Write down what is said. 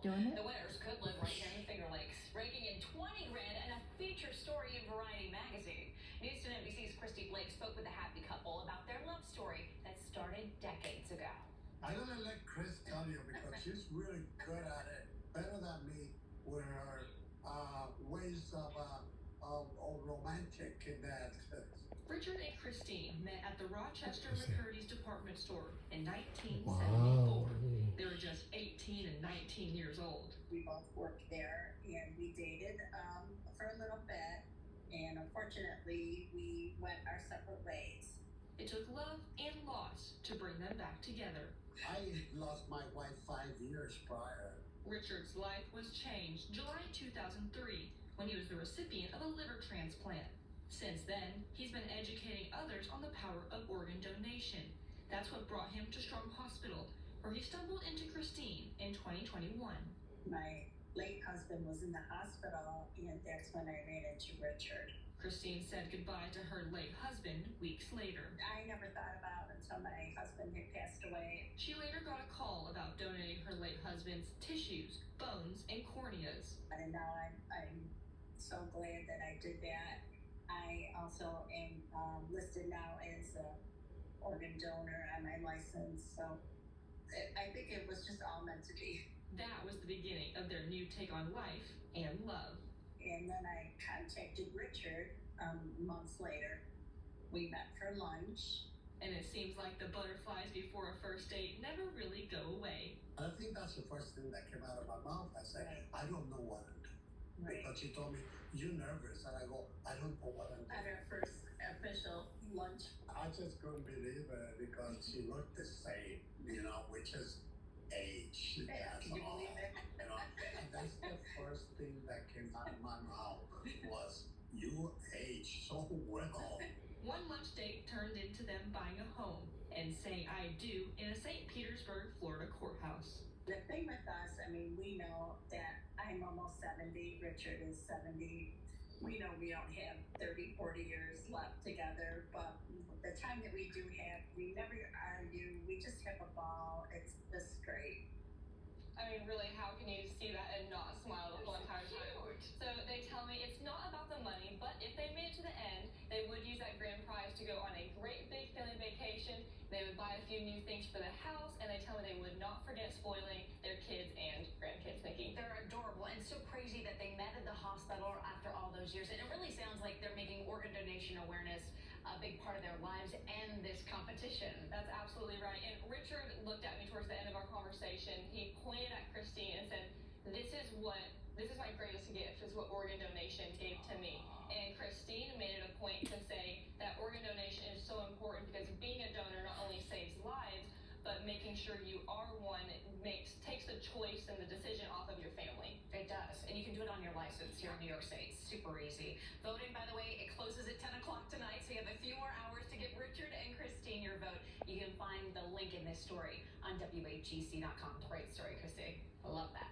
doing it. The winners could live right here in the Finger Lakes, raking in 20 grand and a feature story in Variety magazine. News 10 NBC's Christy Blake spoke with the happy couple about their love story that started decades ago. I'm gonna let Chris tell you because she's really good at it, better than me with her ways of romantic in that. Richard and Christine met at the Rochester McCurdy's department store in 1974. Wow. They were just 18 and 19 years old. We both worked there and we dated for a little bit, and unfortunately we went our separate ways. It took love and loss to bring them back together. I lost my wife 5 years prior. Richard's life was changed July 2003 when he was the recipient of a liver transplant. Since then, he's been educating others on the power of organ donation. That's what brought him to Strong Hospital, where he stumbled into Christine in 2021. My late husband was in the hospital, and that's when I ran into Richard. Christine said goodbye to her late husband weeks later. I never thought about it until my husband had passed away. She later got a call about donating her late husband's tissues, bones, and corneas. And now I'm so glad that I did that. I also am listed now as an organ donor on my license, so I think it was just all meant to be. That was the beginning of their new take on life and love. And then I contacted Richard months later. We met for lunch. And it seems like the butterflies before a first date never really go away. I think that's the first thing that came out of my mouth. I said, Right. I don't know what I'm doing. Right. Because she told me, you're nervous. And I go, I don't know what I'm doing. At our first official lunch. I just couldn't believe it because she looked the same, which is age. That's Can you all. believe it? And that's the first thing that came out of my mouth was, you age so well. One lunch date turned into them buying a home and saying I do in a St. Petersburg, Florida courthouse. The thing with us, we know that I'm almost 70, Richard is 70. We know we don't have 30, 40 years left together, but the time that we do have, we never argue. We just have a ball. It's just great. Really, how can you see that and not smile the whole entire time? So they tell me it's not about the money, but if they made it to the end, they would use that grand prize to go on a great big family vacation. They would buy a few new things for the house, and they tell me they would not forget spoiling their kids and grandkids, Nikki. They're adorable and so crazy that they met at the hospital after all those years. And it really sounds like they're making organ donation awareness a big part of their lives and this competition. That's absolutely right. And Richard looked at me towards the end of our conversation. He pointed at Christine and said, this is my greatest gift, is what organ donation gave to me. And Christine made it a point to say that organ donation is so important because being a donor not only saves lives, but making sure you are one takes the choice and the decision off of your family. It does. And you can do it on your license here in New York State. Super easy. Voting, by the way, it closes at 10 o'clock tonight, so you have a few more hours to get Richard and Christine your vote. You can find the link in this story on WHGC.com. Great story, Christine. I love that.